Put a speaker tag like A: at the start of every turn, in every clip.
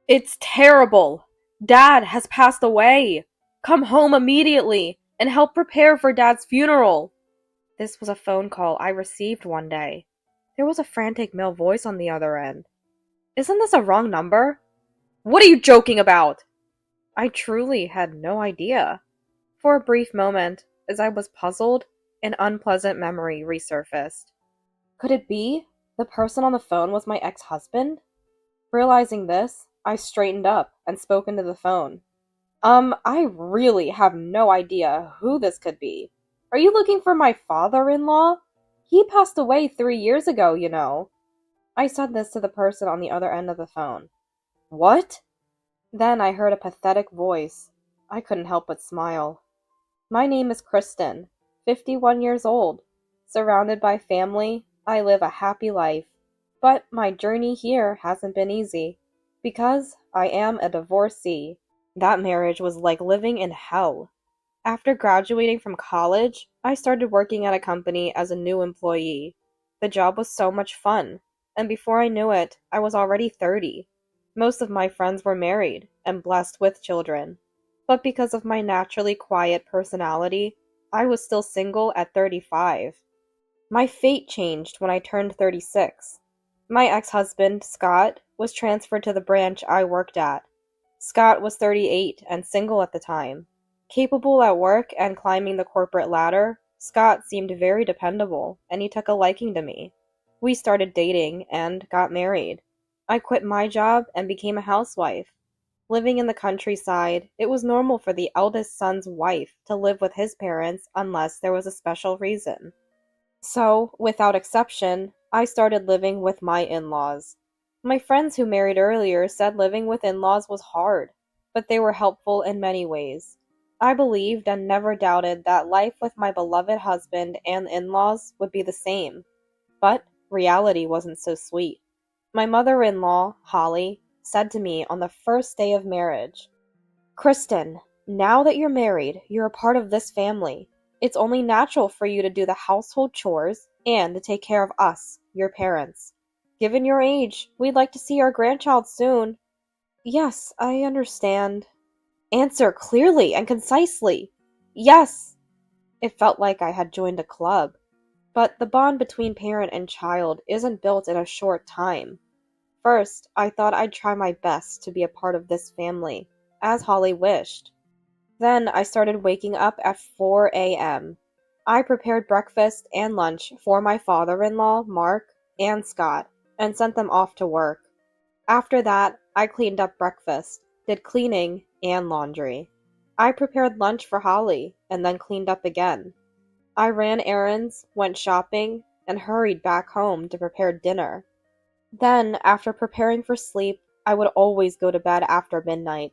A: It's terrible. Dad has passed away. Come home immediately and help prepare for Dad's funeral. This was a phone call I received one day. There was a frantic male voice on the other end. Isn't this a wrong number? What are you joking about? I truly had no idea. For a brief moment, as I was puzzled, an unpleasant memory resurfaced. Could it be the person on the phone was my ex-husband? Realizing this, I straightened up and spoke into the phone. I really have no idea who this could be. Are you looking for my father-in-law? He passed away 3 years ago, you know. I said this to the person on the other end of the phone. What? Then I heard a pathetic voice. I couldn't help but smile. My name is Kristen, 51 years old. Surrounded by family, I live a happy life. But my journey here hasn't been easy, because I am a divorcee. That marriage was like living in hell. After graduating from college, I started working at a company as a new employee. The job was so much fun, and before I knew it, I was already 30. Most of my friends were married and blessed with children. But because of my naturally quiet personality, I was still single at 35. My fate changed when I turned 36. My ex-husband, Scott, was transferred to the branch I worked at. Scott was 38 and single at the time. Capable at work and climbing the corporate ladder, Scott seemed very dependable, and he took a liking to me. We started dating and got married. I quit my job and became a housewife. Living in the countryside, it was normal for the eldest son's wife to live with his parents unless there was a special reason. So, without exception, I started living with my in-laws. My friends who married earlier said living with in-laws was hard, but they were helpful in many ways. I believed and never doubted that life with my beloved husband and in-laws would be the same. But reality wasn't so sweet. My mother-in-law, Holly, said to me on the first day of marriage, Kristen, now that you're married, you're a part of this family. It's only natural for you to do the household chores and to take care of us, your parents. Given your age, we'd like to see our grandchild soon. Yes, I understand. Answer clearly and concisely. Yes. It felt like I had joined a club. But the bond between parent and child isn't built in a short time. First, I thought I'd try my best to be a part of this family, as Holly wished. Then I started waking up at 4 a.m. I prepared breakfast and lunch for my father-in-law, Mark, and Scott, and sent them off to work. After that, I cleaned up breakfast, did cleaning, and laundry. I prepared lunch for Holly, and then cleaned up again. I ran errands, went shopping, and hurried back home to prepare dinner. Then, after preparing for sleep, I would always go to bed after midnight.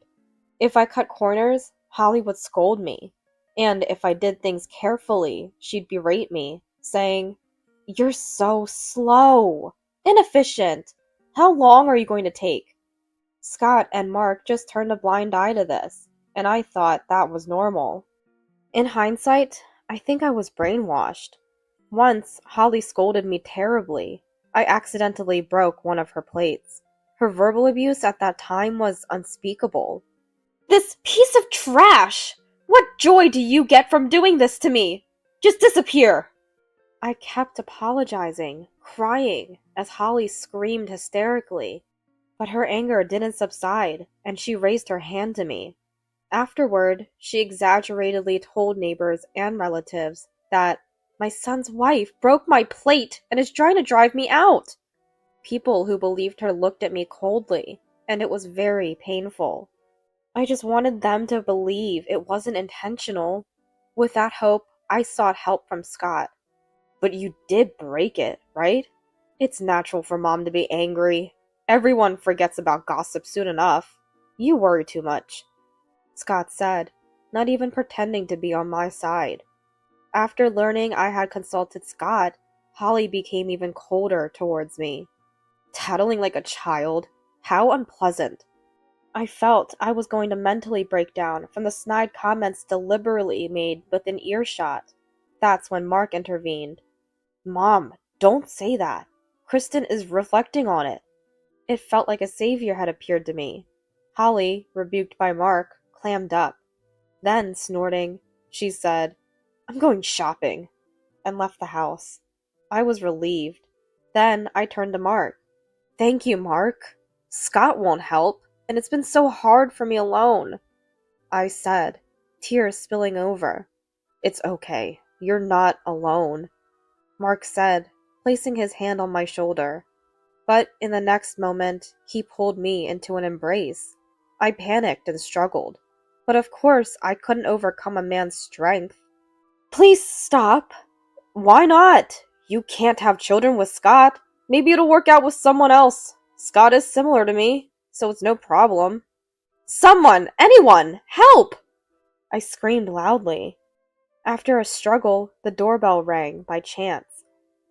A: If I cut corners, Holly would scold me. And if I did things carefully, she'd berate me, saying, You're so slow, inefficient. How long are you going to take? Scott and Mark just turned a blind eye to this, and I thought that was normal. In hindsight, I think I was brainwashed. Once, Holly scolded me terribly. I accidentally broke one of her plates. Her verbal abuse at that time was unspeakable. This piece of trash! What joy do you get from doing this to me? Just disappear! I kept apologizing, crying, as Holly screamed hysterically. But her anger didn't subside, and she raised her hand to me. Afterward, she exaggeratedly told neighbors and relatives that my son's wife broke my plate and is trying to drive me out. People who believed her looked at me coldly, and it was very painful. I just wanted them to believe it wasn't intentional. With that hope, I sought help from Scott. But you did break it, right? It's natural for Mom to be angry. Everyone forgets about gossip soon enough. You worry too much, Scott said, not even pretending to be on my side. After learning I had consulted Scott, Holly became even colder towards me. Tattling like a child? How unpleasant. I felt I was going to mentally break down from the snide comments deliberately made within earshot. That's when Mark intervened. Mom, don't say that. Kristen is reflecting on it. It felt like a savior had appeared to me. Holly, rebuked by Mark, clammed up. Then, snorting, she said, "I'm going shopping," and left the house. I was relieved. Then I turned to Mark. "Thank you, Mark. Scott won't help, and it's been so hard for me alone," I said, tears spilling over. "It's okay. You're not alone," Mark said, placing his hand on my shoulder. But in the next moment, he pulled me into an embrace. I panicked and struggled. But of course, I couldn't overcome a man's strength. "Please stop." "Why not? You can't have children with Scott. Maybe it'll work out with someone else. Scott is similar to me, so it's no problem." "Someone! Anyone! Help!" I screamed loudly. After a struggle, the doorbell rang by chance.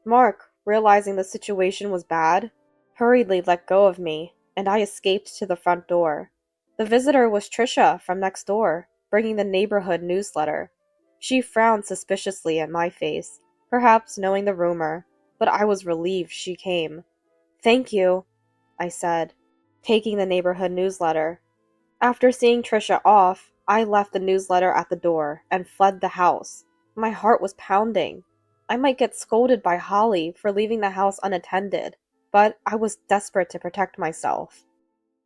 A: Mark, realizing the situation was bad, hurriedly let go of me, and I escaped to the front door. The visitor was Trisha from next door, bringing the neighborhood newsletter. She frowned suspiciously at my face, perhaps knowing the rumor, but I was relieved she came. "Thank you," I said, taking the neighborhood newsletter. After seeing Trisha off, I left the newsletter at the door and fled the house. My heart was pounding. I might get scolded by Holly for leaving the house unattended, but I was desperate to protect myself.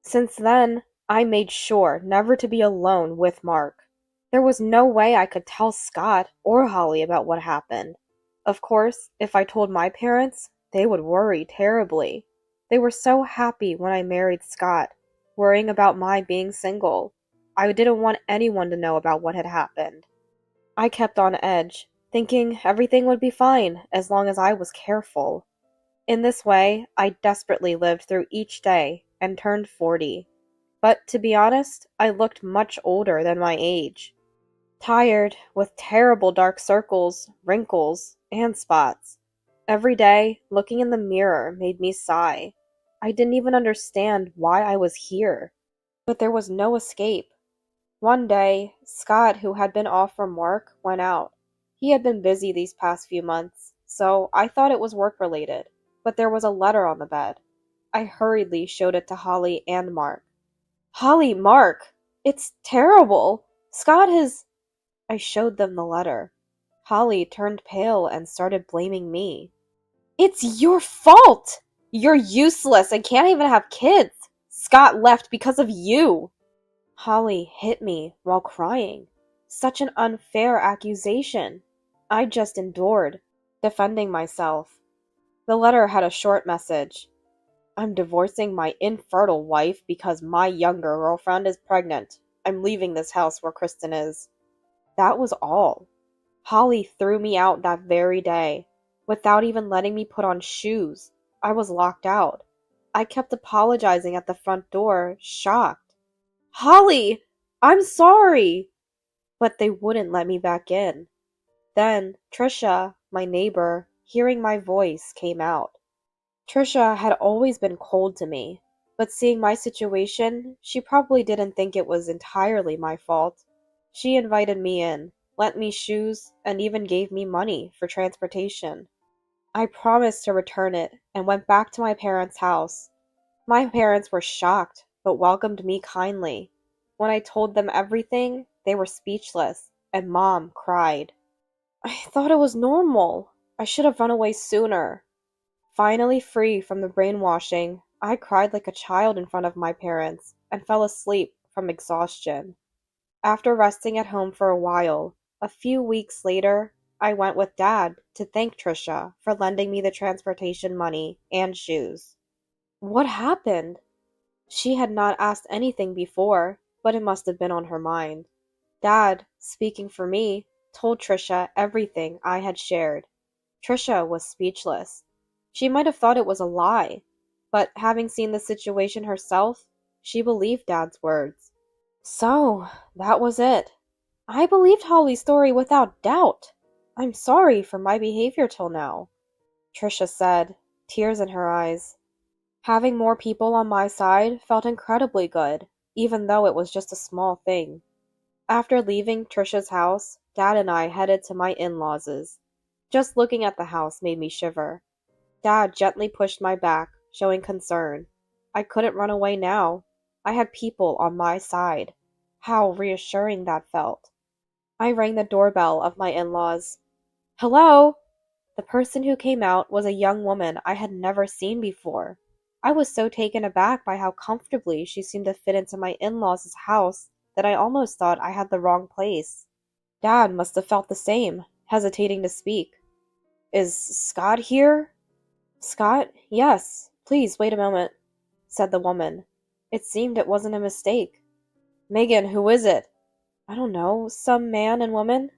A: Since then, I made sure never to be alone with Mark. There was no way I could tell Scott or Holly about what happened. Of course, if I told my parents, they would worry terribly. They were so happy when I married Scott, worrying about my being single. I didn't want anyone to know about what had happened. I kept on edge, thinking everything would be fine as long as I was careful. In this way, I desperately lived through each day and turned 40. But to be honest, I looked much older than my age. Tired, with terrible dark circles, wrinkles, and spots. Every day, looking in the mirror made me sigh. I didn't even understand why I was here. But there was no escape. One day, Scott, who had been off from work, went out. He had been busy these past few months, so I thought it was work-related. But there was a letter on the bed. I hurriedly showed it to Holly and Mark. "Holly, Mark! It's terrible! Scott has—" I showed them the letter. Holly turned pale and started blaming me. "It's your fault! You're useless and can't even have kids! Scott left because of you!" Holly hit me while crying. Such an unfair accusation. I just endured, defending myself. The letter had a short message. "I'm divorcing my infertile wife because my younger girlfriend is pregnant. I'm leaving this house where Kristen is." That was all. Holly threw me out that very day, without even letting me put on shoes. I was locked out. I kept apologizing at the front door, shocked. "Holly, I'm sorry!" But they wouldn't let me back in. Then Trisha, my neighbor, hearing my voice, came out. Trisha had always been cold to me, but seeing my situation, she probably didn't think it was entirely my fault. She invited me in, lent me shoes, and even gave me money for transportation. I promised to return it and went back to my parents' house. My parents were shocked, but welcomed me kindly. When I told them everything, they were speechless, and Mom cried. "I thought it was normal. I should have run away sooner." Finally free from the brainwashing, I cried like a child in front of my parents and fell asleep from exhaustion. After resting at home for a while, a few weeks later, I went with Dad to thank Trisha for lending me the transportation money and shoes. What happened? She had not asked anything before, but it must have been on her mind. Dad, speaking for me, told Trisha everything I had shared. Trisha was speechless. She might have thought it was a lie, but having seen the situation herself, she believed Dad's words. So, that was it. I believed Holly's story without doubt. I'm sorry for my behavior till now, Trisha said, tears in her eyes. Having more people on my side felt incredibly good, even though it was just a small thing. After leaving Trisha's house, Dad and I headed to my in-laws'. Just looking at the house made me shiver. Dad gently pushed my back, showing concern. I couldn't run away now. I had people on my side. How reassuring that felt. I rang the doorbell of my in-laws. Hello? The person who came out was a young woman I had never seen before. I was so taken aback by how comfortably she seemed to fit into my in-laws' house that I almost thought I had the wrong place. Dad must have felt the same, hesitating to speak. Is Scott here? Scott? Yes. Please, wait a moment, said the woman. It seemed it wasn't a mistake. Megan, who is it? I don't know, some man and woman?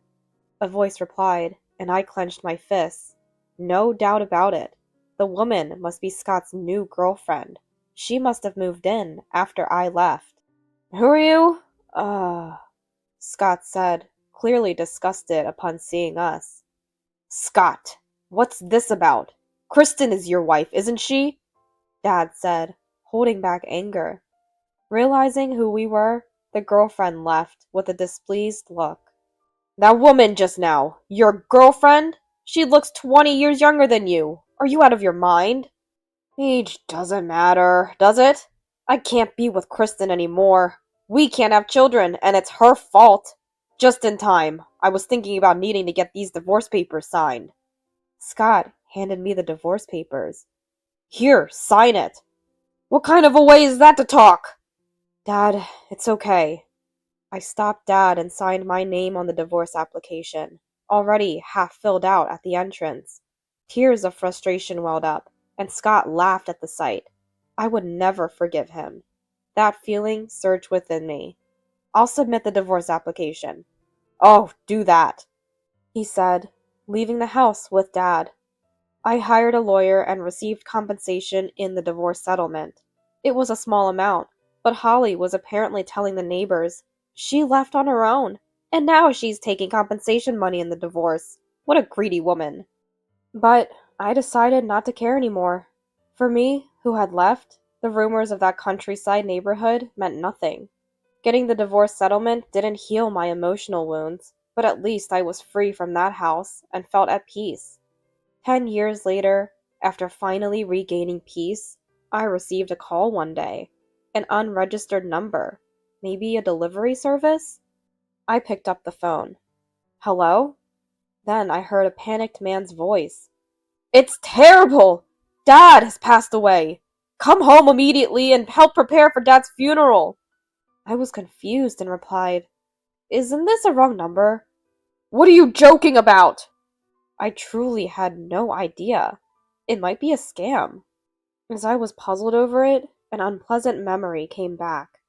A: A voice replied, and I clenched my fists. No doubt about it. The woman must be Scott's new girlfriend. She must have moved in after I left. Who are you? Scott said, clearly disgusted upon seeing us. Scott, what's this about? Kristen is your wife, isn't she? Dad said, holding back anger. Realizing who we were, the girlfriend left with a displeased look. That woman just now, your girlfriend? She looks 20 years younger than you. Are you out of your mind? Age doesn't matter, does it? I can't be with Kristen anymore. We can't have children, and it's her fault. Just in time. I was thinking about needing to get these divorce papers signed. Scott handed me the divorce papers. Here, sign it. What kind of a way is that to talk? Dad, it's okay. I stopped Dad and signed my name on the divorce application, already half filled out at the entrance. Tears of frustration welled up, and Scott laughed at the sight. I would never forgive him. That feeling surged within me. I'll submit the divorce application. Oh, do that, he said, leaving the house with Dad. I hired a lawyer and received compensation in the divorce settlement. It was a small amount, but Holly was apparently telling the neighbors she left on her own, and now she's taking compensation money in the divorce. What a greedy woman. But I decided not to care anymore. For me, who had left, the rumors of that countryside neighborhood meant nothing. Getting the divorce settlement didn't heal my emotional wounds, but at least I was free from that house and felt at peace. 10 years later, after finally regaining peace, I received a call one day. An unregistered number. Maybe a delivery service? I picked up the phone. Hello? Then I heard a panicked man's voice. It's terrible! Dad has passed away! Come home immediately and help prepare for Dad's funeral! I was confused and replied, Isn't this a wrong number? What are you joking about? I truly had no idea. It might be a scam. As I was puzzled over it, an unpleasant memory came back.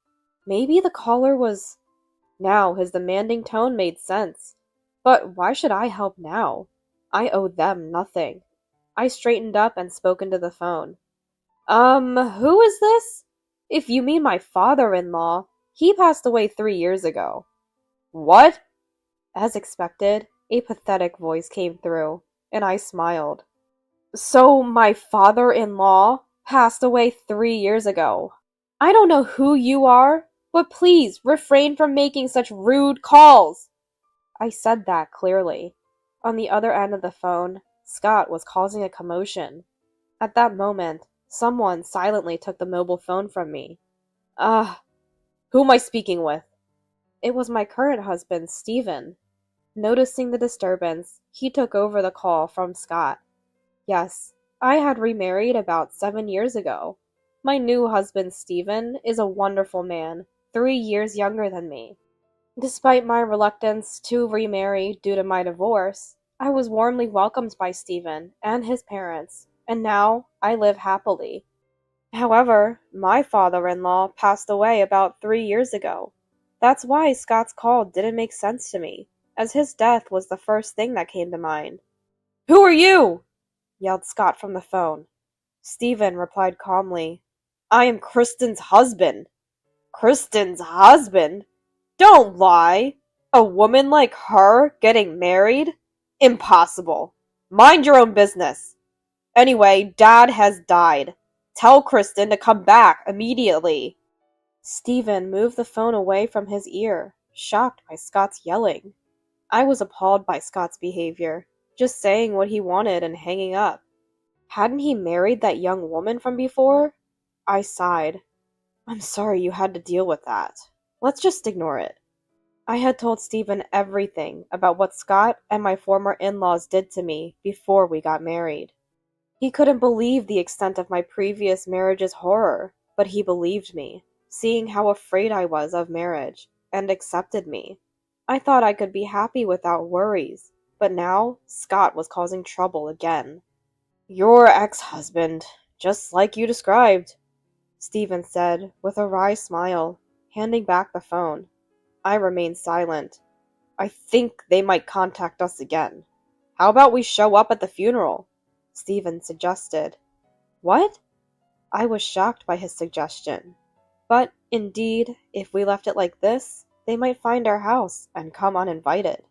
A: Maybe the caller was... Now his demanding tone made sense. But why should I help now? I owed them nothing. I straightened up and spoke into the phone. Who is this? If you mean my father-in-law, he passed away 3 years ago. What? As expected, a pathetic voice came through, and I smiled. So my father-in-law passed away 3 years ago. I don't know who you are, but please refrain from making such rude calls. I said that clearly. On the other end of the phone, Scott was causing a commotion. At that moment, someone silently took the mobile phone from me. Who am I speaking with? It was my current husband, Stephen. Noticing the disturbance, he took over the call from Scott. Yes, I had remarried about 7 years ago. My new husband, Stephen, is a wonderful man, 3 years younger than me. Despite my reluctance to remarry due to my divorce, I was warmly welcomed by Stephen and his parents, and now I live happily. However, my father-in-law passed away about 3 years ago. That's why Scott's call didn't make sense to me, as his death was the first thing that came to mind. Who are you? Yelled Scott from the phone. Stephen replied calmly, I am Kristen's husband. Kristen's husband? Don't lie! A woman like her getting married? Impossible. Mind your own business. Anyway, Dad has died. Tell Kristen to come back immediately. Stephen moved the phone away from his ear, shocked by Scott's yelling. I was appalled by Scott's behavior, just saying what he wanted and hanging up. Hadn't he married that young woman from before? I sighed. I'm sorry you had to deal with that. Let's just ignore it. I had told Stephen everything about what Scott and my former in-laws did to me before we got married. He couldn't believe the extent of my previous marriage's horror, but he believed me, seeing how afraid I was of marriage, and accepted me. I thought I could be happy without worries, but now Scott was causing trouble again. Your ex-husband, just like you described, Stephen said with a wry smile, handing back the phone. I remained silent. I think they might contact us again. How about we show up at the funeral? Stephen suggested. What? I was shocked by his suggestion. But, indeed, if we left it like this, they might find our house and come uninvited.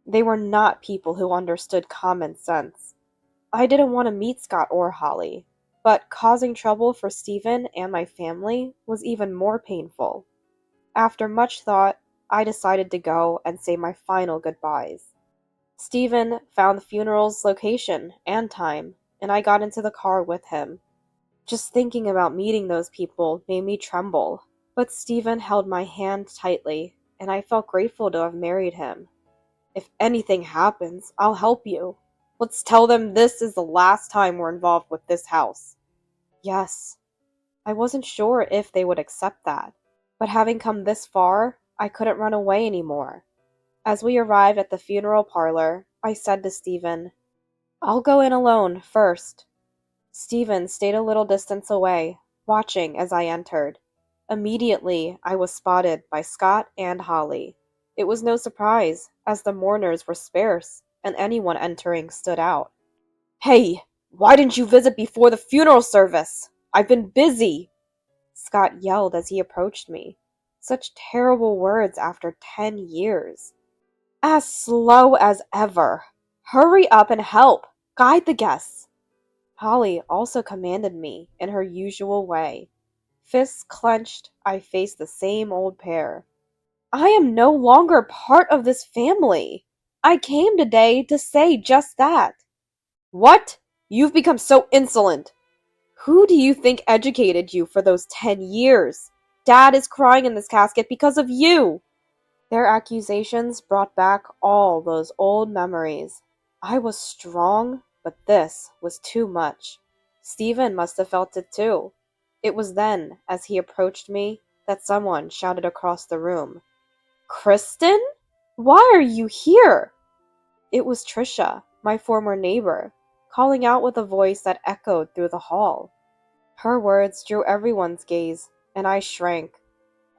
A: They were not people who understood common sense. I didn't want to meet Scott or Holly, but causing trouble for Stephen and my family was even more painful. After much thought, I decided to go and say my final goodbyes. Stephen found the funeral's location and time, and I got into the car with him. Just thinking about meeting those people made me tremble, but Stephen held my hand tightly, and I felt grateful to have married him. If anything happens, I'll help you. Let's tell them this is the last time we're involved with this house. Yes. I wasn't sure if they would accept that, but having come this far, I couldn't run away anymore. As we arrived at the funeral parlor, I said to Stephen, I'll go in alone first. Stephen stayed a little distance away, watching as I entered. Immediately, I was spotted by Scott and Holly. It was no surprise, as the mourners were sparse, and anyone entering stood out. Hey, why didn't you visit before the funeral service? I've been busy, Scott yelled as he approached me. Such terrible words after 10 years. As slow as ever. Hurry up and help. Guide the guests. Holly also commanded me in her usual way. Fists clenched, I faced the same old pair. I am no longer part of this family. I came today to say just that. What? You've become so insolent. Who do you think educated you for those 10 years? Dad is crying in this casket because of you. Their accusations brought back all those old memories. I was strong, but this was too much. Stephen must have felt it too. It was then, as he approached me, that someone shouted across the room. Kristen? Why are you here? It was Trisha, my former neighbor, calling out with a voice that echoed through the hall. Her words drew everyone's gaze, and I shrank.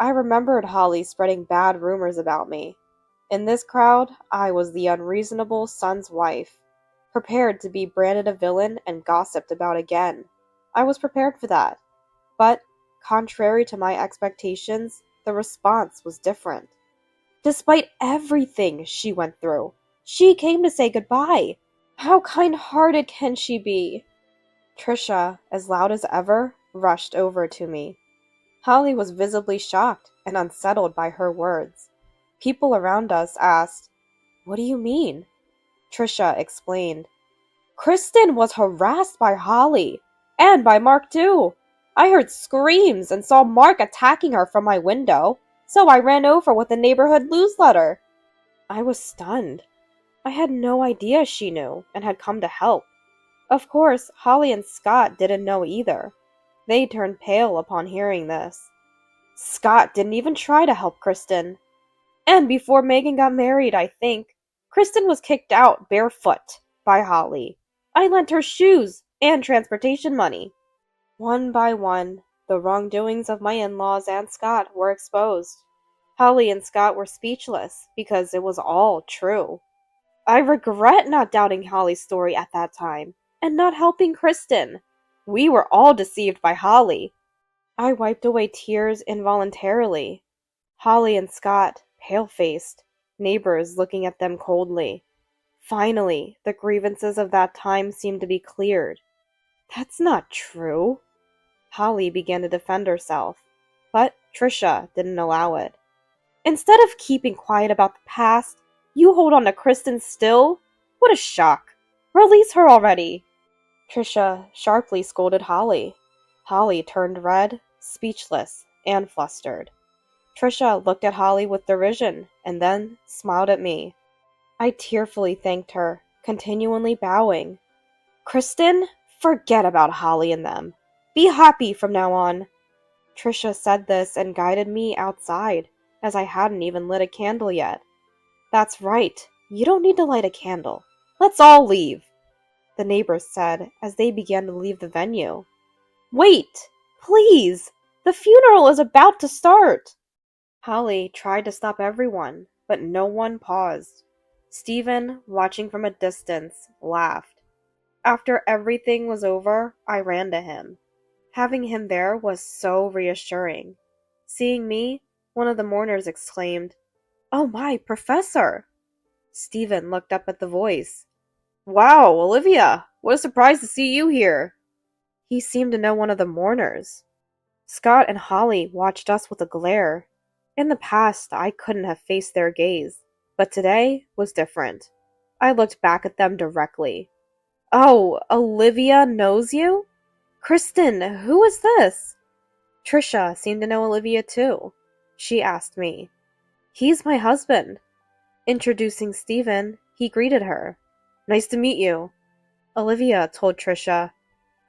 A: I remembered Holly spreading bad rumors about me. In this crowd, I was the unreasonable son's wife, prepared to be branded a villain and gossiped about again. I was prepared for that. But, contrary to my expectations, the response was different. Despite everything she went through, she came to say goodbye. How kind-hearted can she be? Trisha, as loud as ever, rushed over to me. Holly was visibly shocked and unsettled by her words. People around us asked, What do you mean? Trisha explained. Kristen was harassed by Holly, and by Mark too. I heard screams and saw Mark attacking her from my window, so I ran over with the neighborhood newsletter. I was stunned. I had no idea she knew and had come to help. Of course, Holly and Scott didn't know either. They turned pale upon hearing this. Scott didn't even try to help Kristen. And before Megan got married, I think, Kristen was kicked out barefoot by Holly. I lent her shoes and transportation money. One by one, the wrongdoings of my in-laws and Scott were exposed. Holly and Scott were speechless because it was all true. I regret not doubting Holly's story at that time and not helping Kristen. We were all deceived by Holly. I wiped away tears involuntarily. Holly and Scott, pale-faced, neighbors looking at them coldly. Finally, the grievances of that time seemed to be cleared. That's not true. Holly began to defend herself, but Trisha didn't allow it. Instead of keeping quiet about the past, you hold on to Kristen still? What a shock. Release her already. Trisha sharply scolded Holly. Holly turned red, speechless, and flustered. Trisha looked at Holly with derision and then smiled at me. I tearfully thanked her, continually bowing. Kristen, forget about Holly and them. Be happy from now on. Trisha said this and guided me outside, as I hadn't even lit a candle yet. That's right, you don't need to light a candle. Let's all leave, the neighbors said as they began to leave the venue. Wait, please, the funeral is about to start. Holly tried to stop everyone, but no one paused. Stephen, watching from a distance, laughed. After everything was over, I ran to him. Having him there was so reassuring. Seeing me, one of the mourners exclaimed, "Oh my, Professor!" Stephen looked up at the voice. "Wow, Olivia! What a surprise to see you here!" He seemed to know one of the mourners. Scott and Holly watched us with a glare. In the past, I couldn't have faced their gaze, but today was different. I looked back at them directly. "Oh, Olivia knows you? Kristen, who is this?" Trisha seemed to know Olivia too. She asked me. "He's my husband." Introducing Stephen, he greeted her. "Nice to meet you." Olivia told Trisha,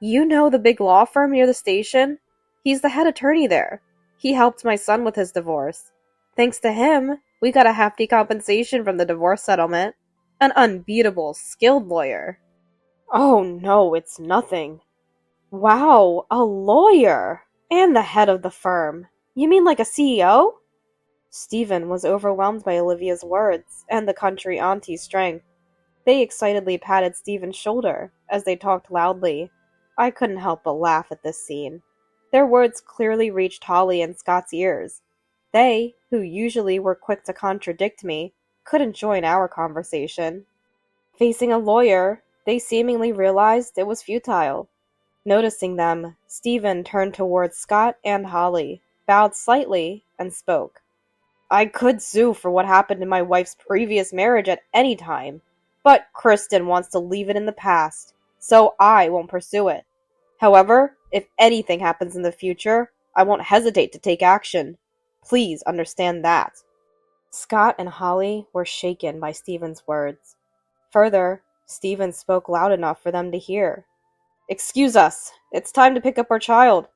A: "You know the big law firm near the station? He's the head attorney there. He helped my son with his divorce. Thanks to him, we got a hefty compensation from the divorce settlement. An unbeatable, skilled lawyer." "Oh no, it's nothing." "Wow, a lawyer! And the head of the firm. You mean like a CEO?" Stephen was overwhelmed by Olivia's words and the country auntie's strength. They excitedly patted Stephen's shoulder as they talked loudly. I couldn't help but laugh at this scene. Their words clearly reached Holly and Scott's ears. They, who usually were quick to contradict me, couldn't join our conversation. Facing a lawyer, they seemingly realized it was futile. Noticing them, Stephen turned towards Scott and Holly, bowed slightly, and spoke. "I could sue for what happened in my wife's previous marriage at any time, but Kristen wants to leave it in the past, so I won't pursue it. However, if anything happens in the future, I won't hesitate to take action. Please understand that." Scott and Holly were shaken by Stephen's words. Further, Stephen spoke loud enough for them to hear. "Excuse us, it's time to pick up our child."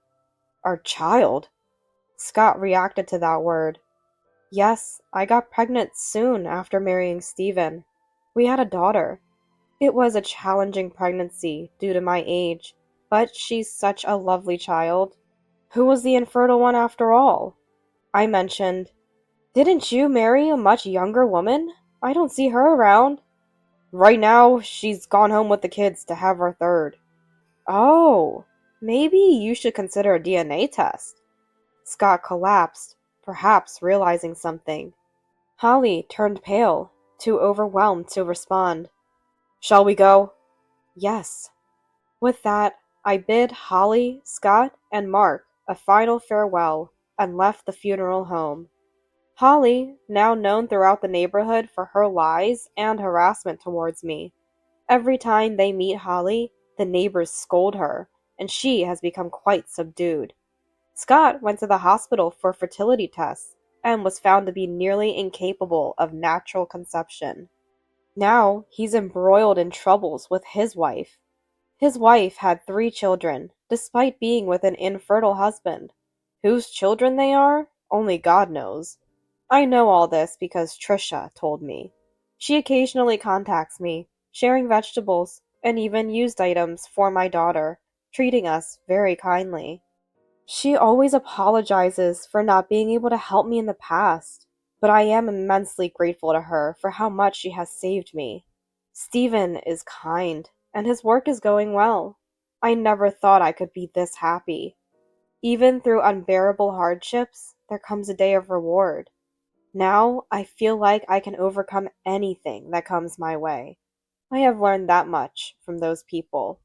A: "Our child?" Scott reacted to that word. "Yes, I got pregnant soon after marrying Stephen. We had a daughter. It was a challenging pregnancy due to my age, but she's such a lovely child." "Who was the infertile one after all?" I mentioned. "Didn't you marry a much younger woman? I don't see her around." "Right now, she's gone home with the kids to have her third." "Oh, maybe you should consider a DNA test." Scott collapsed, perhaps realizing something. Holly turned pale, too overwhelmed to respond. "Shall we go?" "Yes." With that, I bid Holly, Scott, and Mark a final farewell and left the funeral home. Holly, now known throughout the neighborhood for her lies and harassment towards me. Every time they meet Holly, the neighbors scold her, and she has become quite subdued. Scott went to the hospital for fertility tests and was found to be nearly incapable of natural conception. Now he's embroiled in troubles with his wife. His wife had 3 children, despite being with an infertile husband. Whose children they are, only God knows. I know all this because Trisha told me. She occasionally contacts me, sharing vegetables and even used items for my daughter, treating us very kindly. She always apologizes for not being able to help me in the past, but I am immensely grateful to her for how much she has saved me. Stephen is kind, and his work is going well. I never thought I could be this happy. Even through unbearable hardships, there comes a day of reward. Now I feel like I can overcome anything that comes my way. I have learned that much from those people.